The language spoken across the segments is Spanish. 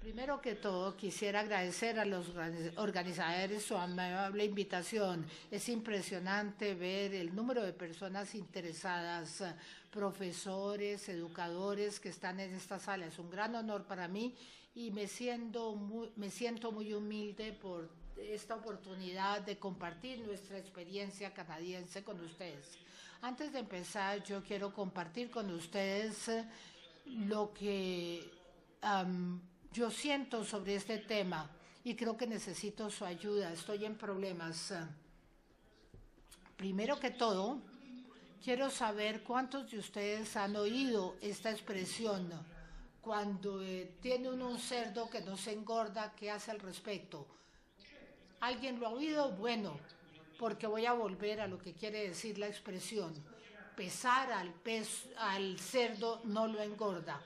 Primero que todo, quisiera agradecer a los organizadores su amable invitación. Es impresionante ver el número de personas interesadas, profesores, educadores que están en esta sala. Es un gran honor para mí y me siento muy humilde por esta oportunidad de compartir nuestra experiencia canadiense con ustedes. Antes de empezar, yo quiero compartir con ustedes lo que yo siento sobre este tema y creo que necesito su ayuda. Estoy en problemas. Primero que todo, quiero saber cuántos de ustedes han oído esta expresión. Cuando tiene uno un cerdo que no se engorda, ¿qué hace al respecto? ¿Alguien lo ha oído? Bueno, porque voy a volver a lo que quiere decir la expresión. Pesar al cerdo no lo engorda.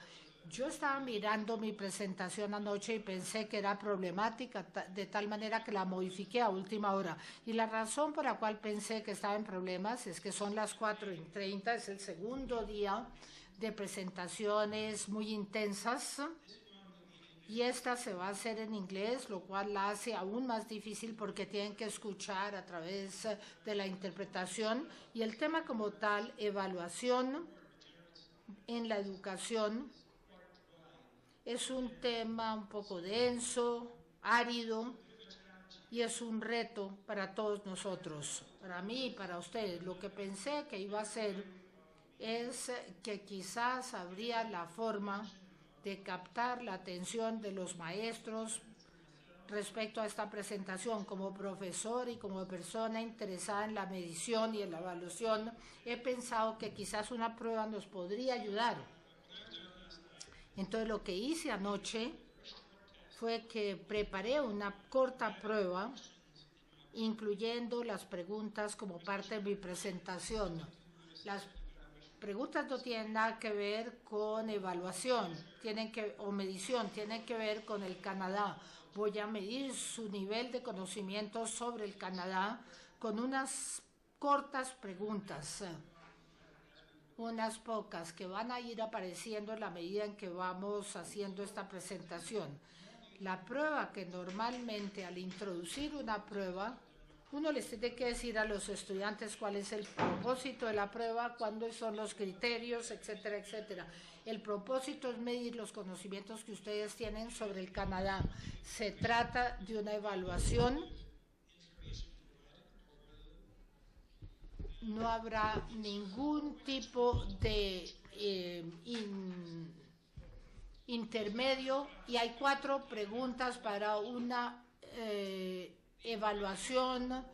Yo estaba mirando mi presentación anoche y pensé que era problemática, de tal manera que la modifiqué a última hora. Y la razón por la cual pensé que estaba en problemas es que son las 4:30, es el segundo día de presentaciones muy intensas. Y esta se va a hacer en inglés, lo cual la hace aún más difícil porque tienen que escuchar a través de la interpretación. Y el tema como tal, evaluación en la educación, es un tema un poco denso, árido, y es un reto para todos nosotros, para mí y para ustedes. Lo que pensé que iba a hacer es que quizás habría la forma de captar la atención de los maestros respecto a esta presentación. Como profesor y como persona interesada en la medición y en la evaluación, he pensado que quizás una prueba nos podría ayudar. Entonces lo que hice anoche fue que preparé una corta prueba, incluyendo las preguntas como parte de mi presentación. Las preguntas no tienen nada que ver con evaluación o medición, tienen que ver con el Canadá. Voy a medir su nivel de conocimiento sobre el Canadá con unas cortas preguntas, unas pocas que van a ir apareciendo en la medida en que vamos haciendo esta presentación. La prueba, que normalmente al introducir una prueba, uno les tiene que decir a los estudiantes cuál es el propósito de la prueba, cuáles son los criterios, etcétera, etcétera. El propósito es medir los conocimientos que ustedes tienen sobre el Canadá. Se trata de una evaluación. No habrá ningún tipo de intermedio y hay 4 preguntas para una evaluación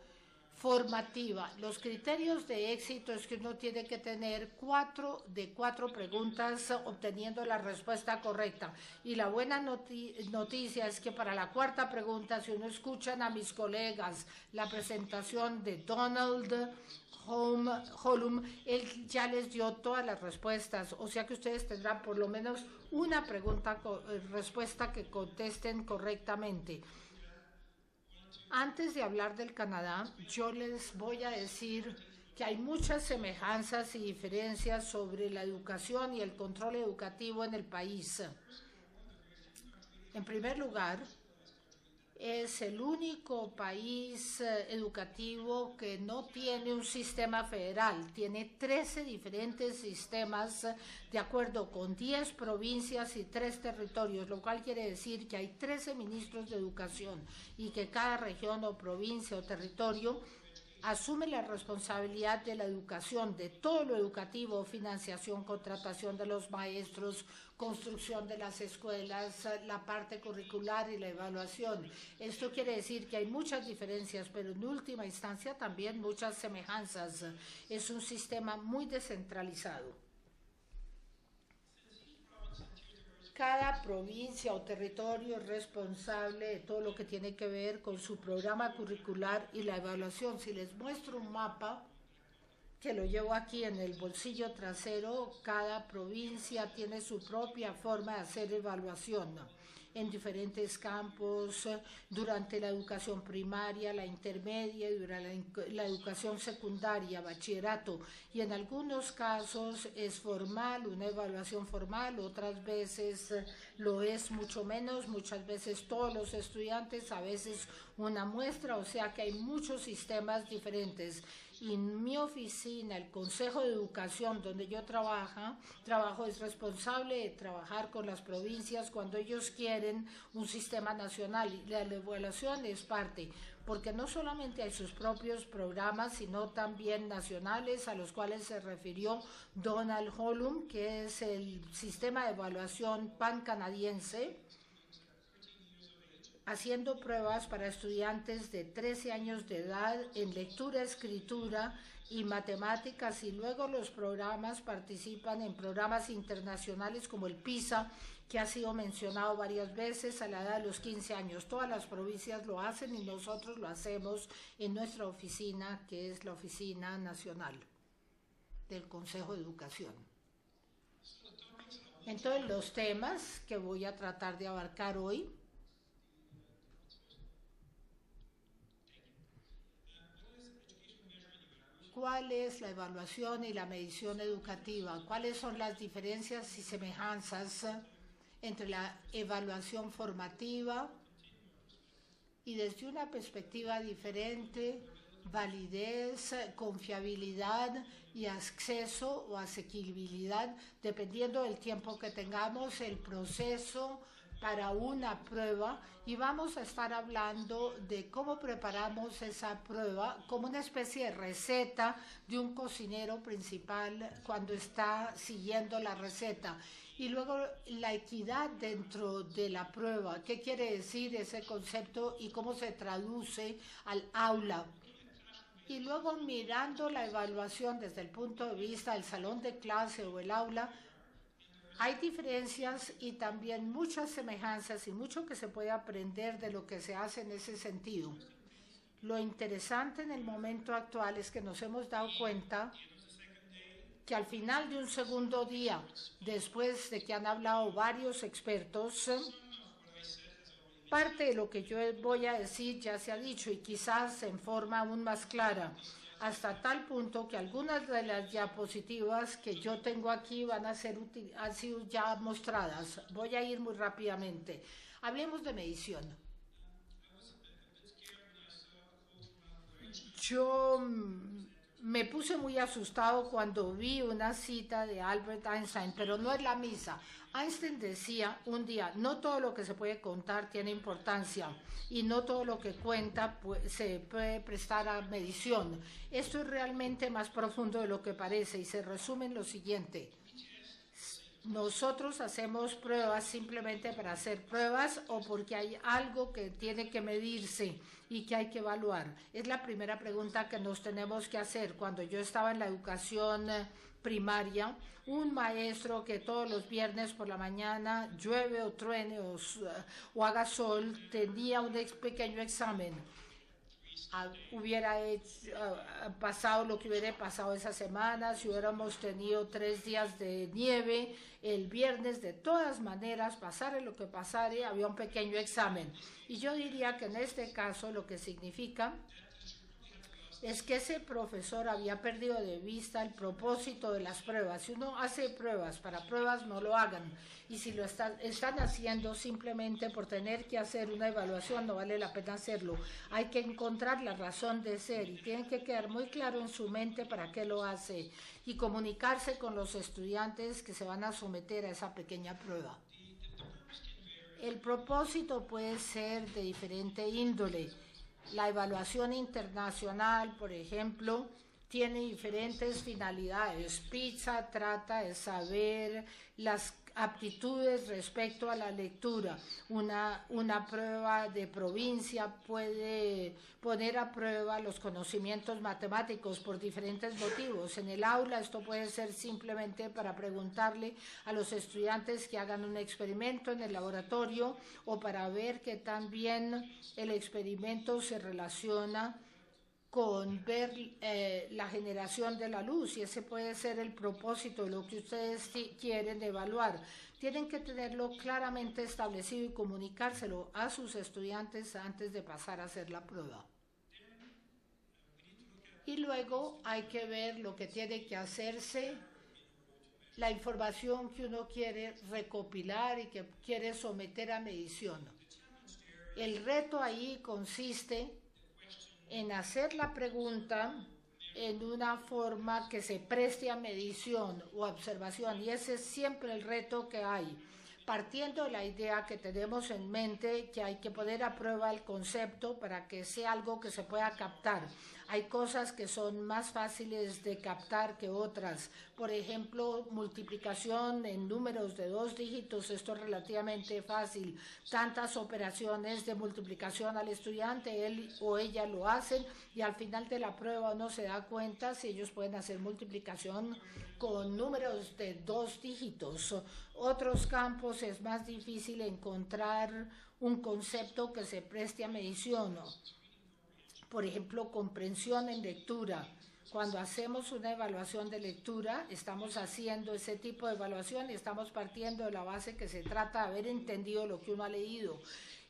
formativa. Los criterios de éxito es que uno tiene que tener 4 preguntas obteniendo la respuesta correcta. Y la buena noticia es que para la 4ª pregunta, si uno escuchan a mis colegas la presentación de Donald Holum, él ya les dio todas las respuestas, o sea que ustedes tendrán por lo menos una respuesta que contesten correctamente. Antes de hablar del Canadá, yo les voy a decir que hay muchas semejanzas y diferencias sobre la educación y el control educativo en el país. En primer lugar, es el único país educativo que no tiene un sistema federal. Tiene 13 diferentes sistemas de acuerdo con 10 provincias y 3 territorios, lo cual quiere decir que hay 13 ministros de educación y que cada región o provincia o territorio asume la responsabilidad de la educación, de todo lo educativo: financiación, contratación de los maestros, construcción de las escuelas, la parte curricular y la evaluación. Esto quiere decir que hay muchas diferencias, pero en última instancia también muchas semejanzas. Es un sistema muy descentralizado. Cada provincia o territorio es responsable de todo lo que tiene que ver con su programa curricular y la evaluación. Si les muestro un mapa, que lo llevo aquí en el bolsillo trasero, cada provincia tiene su propia forma de hacer evaluación en diferentes campos, durante la educación primaria, la intermedia, durante la educación secundaria, bachillerato, y en algunos casos es formal, una evaluación formal, otras veces lo es mucho menos, muchas veces todos los estudiantes, a veces una muestra, o sea que hay muchos sistemas diferentes. Y en mi oficina, el Consejo de Educación donde yo trabajo es responsable de trabajar con las provincias cuando ellos quieren un sistema nacional y la evaluación es parte, porque no solamente hay sus propios programas, sino también nacionales a los cuales se refirió Donald Hollum, que es el sistema de evaluación pan-canadiense, haciendo pruebas para estudiantes de 13 años de edad en lectura, escritura y matemáticas, y luego los programas participan en programas internacionales como el PISA, que ha sido mencionado varias veces a la edad de los 15 años. Todas las provincias lo hacen y nosotros lo hacemos en nuestra oficina, que es la Oficina Nacional del Consejo de Educación. Entonces, los temas que voy a tratar de abarcar hoy: ¿cuál es la evaluación y la medición educativa? ¿Cuáles son las diferencias y semejanzas entre la evaluación formativa y, desde una perspectiva diferente, validez, confiabilidad y acceso o asequibilidad, dependiendo del tiempo que tengamos, el proceso para una prueba? Y vamos a estar hablando de cómo preparamos esa prueba como una especie de receta de un cocinero principal cuando está siguiendo la receta. Y luego la equidad dentro de la prueba, qué quiere decir ese concepto y cómo se traduce al aula. Y luego, mirando la evaluación desde el punto de vista del salón de clase o el aula, hay diferencias y también muchas semejanzas y mucho que se puede aprender de lo que se hace en ese sentido. Lo interesante en el momento actual es que nos hemos dado cuenta que al final de un segundo día, después de que han hablado varios expertos, parte de lo que yo voy a decir ya se ha dicho, y quizás en forma aún más clara, hasta tal punto que algunas de las diapositivas que yo tengo aquí han sido ya mostradas. Voy a ir muy rápidamente. Hablemos de medición. Yo me puse muy asustado cuando vi una cita de Albert Einstein, pero no es la misma. Einstein decía un día: no todo lo que se puede contar tiene importancia y no todo lo que cuenta se puede prestar a medición. Esto es realmente más profundo de lo que parece y se resume en lo siguiente: nosotros hacemos pruebas simplemente para hacer pruebas o porque hay algo que tiene que medirse y que hay que evaluar. Es la primera pregunta que nos tenemos que hacer. Cuando yo estaba en la educación primaria, un maestro que todos los viernes por la mañana, llueve o truene o haga sol, tenía un pequeño examen. Hubiera pasado lo que hubiera pasado esa semana, si hubiéramos tenido 3 días de nieve, el viernes de todas maneras, pasare lo que pasare, había un pequeño examen. Y yo diría que en este caso lo que significa es que ese profesor había perdido de vista el propósito de las pruebas. Si uno hace pruebas para pruebas, no lo hagan. Y si lo están haciendo simplemente por tener que hacer una evaluación, no vale la pena hacerlo. Hay que encontrar la razón de ser y tiene que quedar muy claro en su mente para qué lo hace y comunicarse con los estudiantes que se van a someter a esa pequeña prueba. El propósito puede ser de diferente índole. La evaluación internacional, por ejemplo, tiene diferentes finalidades. PISA trata de saber las aptitudes respecto a la lectura. Una prueba de provincia puede poner a prueba los conocimientos matemáticos por diferentes motivos. En el aula esto puede ser simplemente para preguntarle a los estudiantes que hagan un experimento en el laboratorio o para ver que también el experimento se relaciona con ver la generación de la luz, y ese puede ser el propósito de lo que ustedes quieren evaluar. Tienen que tenerlo claramente establecido y comunicárselo a sus estudiantes antes de pasar a hacer la prueba. Y luego hay que ver lo que tiene que hacerse, la información que uno quiere recopilar y que quiere someter a medición. El reto ahí consiste en hacer la pregunta en una forma que se preste a medición o observación, y ese es siempre el reto que hay, partiendo de la idea que tenemos en mente que hay que poner a prueba el concepto para que sea algo que se pueda captar. Hay cosas que son más fáciles de captar que otras. Por ejemplo, multiplicación en números de 2 dígitos, esto es relativamente fácil. Tantas operaciones de multiplicación al estudiante, él o ella lo hacen y al final de la prueba uno se da cuenta si ellos pueden hacer multiplicación con números de 2 dígitos. Otros campos es más difícil encontrar un concepto que se preste a medición. Por ejemplo, comprensión en lectura. Cuando hacemos una evaluación de lectura, estamos haciendo ese tipo de evaluación y estamos partiendo de la base que se trata de haber entendido lo que uno ha leído.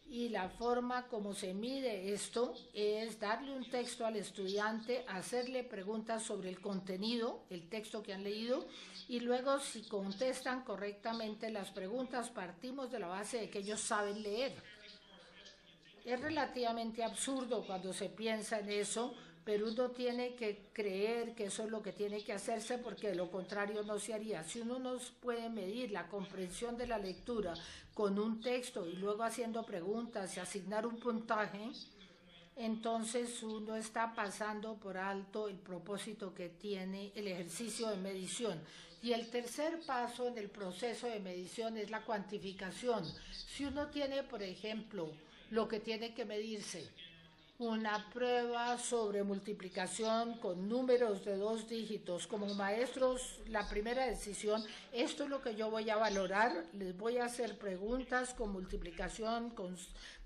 Y la forma como se mide esto es darle un texto al estudiante, hacerle preguntas sobre el contenido, el texto que han leído, y luego si contestan correctamente las preguntas, partimos de la base de que ellos saben leer. Es relativamente absurdo cuando se piensa en eso, pero uno tiene que creer que eso es lo que tiene que hacerse porque de lo contrario no se haría. Si uno no puede medir la comprensión de la lectura con un texto y luego haciendo preguntas y asignar un puntaje, entonces uno está pasando por alto el propósito que tiene el ejercicio de medición. Y el tercer paso en el proceso de medición es la cuantificación. Si uno tiene, por ejemplo, lo que tiene que medirse, una prueba sobre multiplicación con números de 2 dígitos. Como maestros, la primera decisión, esto es lo que yo voy a valorar, les voy a hacer preguntas con multiplicación, con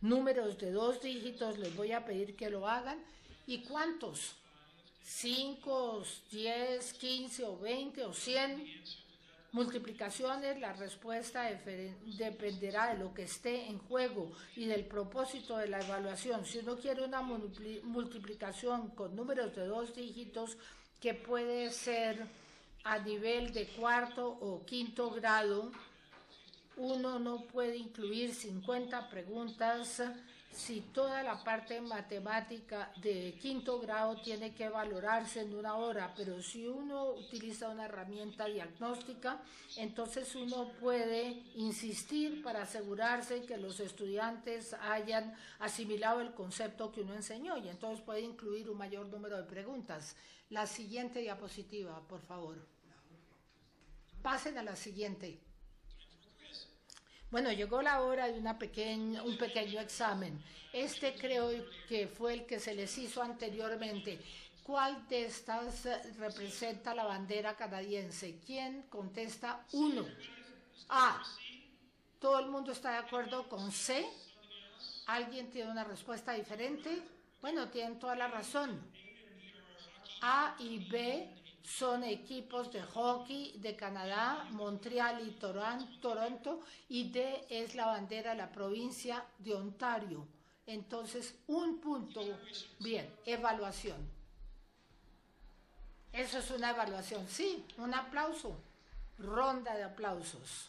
números de 2 dígitos, les voy a pedir que lo hagan. ¿Y cuántos? 5, 10, 15 o 20 o 100. Multiplicaciones, la respuesta dependerá de lo que esté en juego y del propósito de la evaluación. Si uno quiere una multiplicación con números de 2 dígitos, que puede ser a nivel de 4º o 5º grado, uno no puede incluir 50 preguntas si toda la parte matemática de 5º grado tiene que valorarse en 1 hora, pero si uno utiliza una herramienta diagnóstica, entonces uno puede insistir para asegurarse que los estudiantes hayan asimilado el concepto que uno enseñó y entonces puede incluir un mayor número de preguntas. La siguiente diapositiva, por favor. Pasen a la siguiente. Bueno, llegó la hora de un pequeño examen. Este creo que fue el que se les hizo anteriormente. ¿Cuál de estas representa la bandera canadiense? ¿Quién contesta 1? A. ¿Todo el mundo está de acuerdo con C? ¿Alguien tiene una respuesta diferente? Bueno, tienen toda la razón. A y B son equipos de hockey de Canadá, Montreal y Toronto, y D es la bandera de la provincia de Ontario. Entonces, 1 punto. Bien, evaluación. Eso es una evaluación, sí, un aplauso. Ronda de aplausos.